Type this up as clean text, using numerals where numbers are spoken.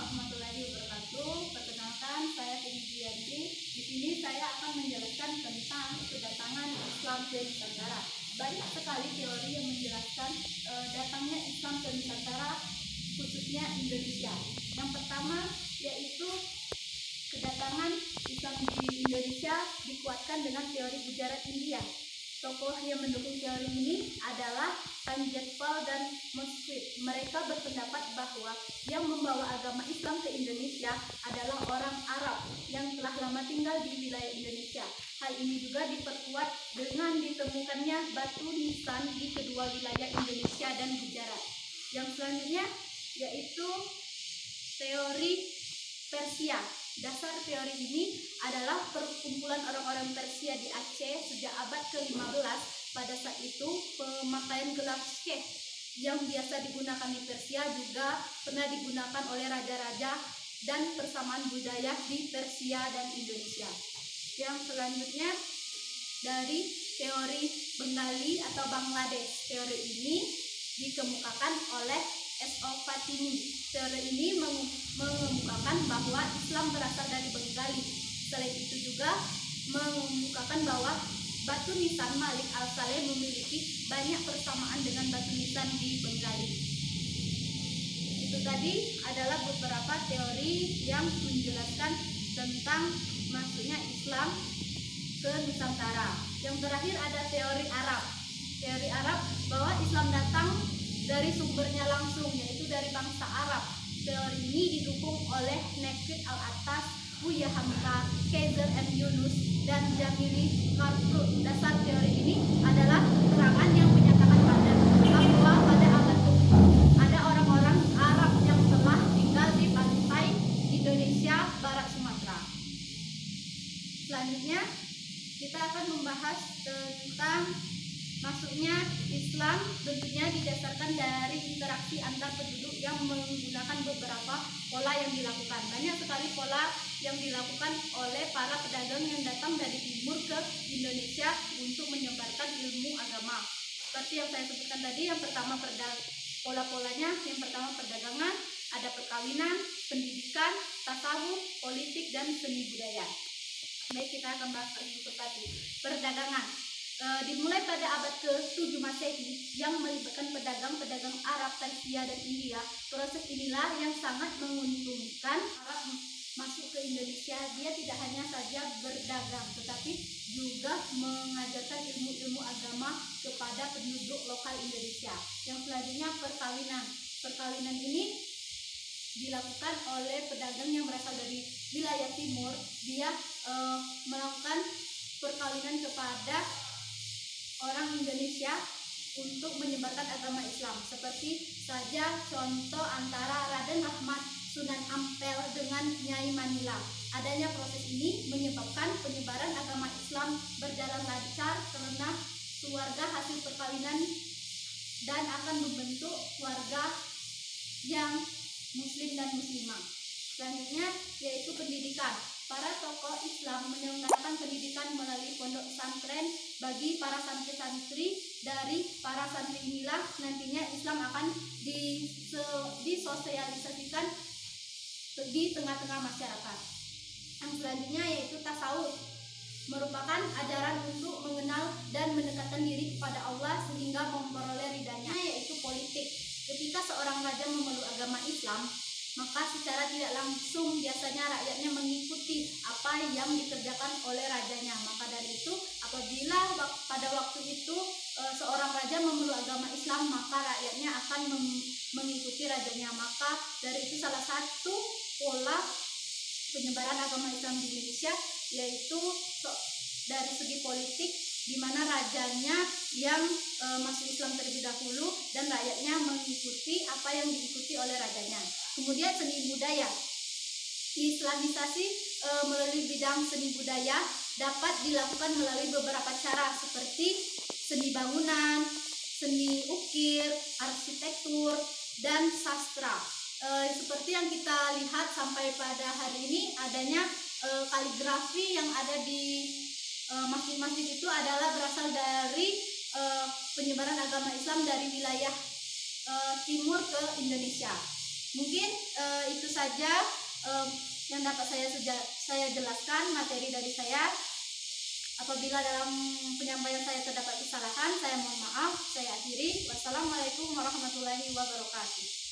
warahmatullahi wabarakatuh. Perkenalkan, saya Tini Dianti. Di sini saya akan menjelaskan tentang kedatangan Islam ke Nusantara. Banyak sekali teori yang menjelaskan datangnya Islam ke Nusantara, khususnya Indonesia. Yang pertama yaitu kedatangan Islam di Indonesia dikuatkan dengan teori Gujarat India. Tokoh yang mendukung teori ini adalah Panjatpal dan Mosquit. Mereka berpendapat bahwa yang membawa agama Islam ke Indonesia adalah orang Arab yang telah lama tinggal di wilayah Indonesia. Hal ini juga diperkuat dengan ditemukannya batu nisan di kedua wilayah Indonesia dan Gujarat. Yang selanjutnya yaitu teori Persia. Dasar teori ini adalah perkumpulan orang-orang Persia di Aceh sejak abad ke-15. Pada saat itu, pemakaian gelang syekh yang biasa digunakan di Persia juga pernah digunakan oleh raja-raja dan persamaan budaya di Persia dan Indonesia. Yang selanjutnya dari teori Bengali atau Bangladesh. Teori ini dikemukakan oleh S.O. Fatimi. Teori ini mengemukakan bahwa Islam berasal dari Bengali. Selain itu juga mengemukakan bahwa batu nisan Malik Al-Saleh memiliki banyak persamaan dengan batu nisan di Bengali. Itu tadi adalah beberapa teori yang menjelaskan tentang masuknya Islam ke Nusantara. Yang terakhir ada teori Arab. Teori Arab bahwa Islam datang dari sumbernya langsung, yaitu dari bangsa Arab. Teori ini didukung oleh Nekrit Al-Attas, Buya Hamka, Kaiser M. Yunus, dan Jamili Karprut. Dasar teori ini adalah keterangan yang menyatakan bahwa pada abad ke-10 ada orang-orang Arab yang telah tinggal di pantai Indonesia, Barat Sumatera. Selanjutnya kita akan membahas tentang masuknya Islam. Tentunya didasarkan dari interaksi antar penduduk yang menggunakan beberapa pola yang dilakukan. Banyak sekali pola yang dilakukan oleh para pedagang yang datang dari timur ke Indonesia untuk menyebarkan ilmu agama. Seperti yang saya sebutkan tadi, yang pertama pola-polanya, yang pertama perdagangan, ada perkawinan, pendidikan, tasawuf, politik, dan seni budaya. Baik, kita akan bahas satu persatu. Perdagangan dimulai pada abad ke-7 Masehi yang melibatkan pedagang-pedagang Arab, Persia, dan India. Proses inilah yang sangat menguntungkan Arab masuk ke Indonesia. Dia tidak hanya saja berdagang, tetapi juga mengajarkan ilmu-ilmu agama kepada penduduk lokal Indonesia. Yang selanjutnya perkawinan. Perkawinan ini dilakukan oleh pedagang yang berasal dari wilayah timur. Dia melakukan perkawinan kepada orang Indonesia untuk menyebarkan agama Islam. Seperti saja contoh antara Raden Ahmad Sunan Ampel dengan Nyai Manila. Adanya proses ini menyebabkan penyebaran agama Islam berjalan lancar karena keluarga hasil perkawinan dan akan membentuk keluarga yang muslim dan muslimah. Selanjutnya yaitu pendidikan. Para tokoh Islam menyelenggarakan pendidikan melalui pondok pesantren bagi para santri-santri. Dari para santri inilah nantinya Islam akan disosialisasikan di tengah-tengah masyarakat. Yang selanjutnya yaitu tasawuf, merupakan ajaran untuk mengenal dan mendekatkan diri kepada Allah sehingga memperoleh ridhanya. Yaitu politik. Ketika seorang raja memeluk agama Islam, maka secara tidak langsung biasanya rakyatnya mengikuti apa yang dikerjakan oleh rajanya. Maka dari itu, apabila pada waktu itu seorang raja memeluk agama Islam, maka rakyatnya akan mengikuti rajanya. Maka dari itu salah satu pola penyebaran agama Islam di Indonesia yaitu dari segi politik, di mana rajanya yang masuk Islam terlebih dahulu dan rakyatnya mengikuti apa yang diikuti oleh rajanya. Kemudian seni budaya. Islamisasi melalui bidang seni budaya dapat dilakukan melalui beberapa cara seperti seni bangunan, seni ukir, arsitektur, dan sastra. Seperti yang kita lihat sampai pada hari ini, adanya kaligrafi yang ada di masjid-masjid itu adalah berasal dari penyebaran agama Islam dari wilayah timur ke Indonesia. Mungkin itu saja yang dapat saya jelaskan materi dari saya. Apabila dalam penyampaian saya terdapat kesalahan, saya mohon maaf. Saya akhiri. Wassalamualaikum warahmatullahi wabarakatuh.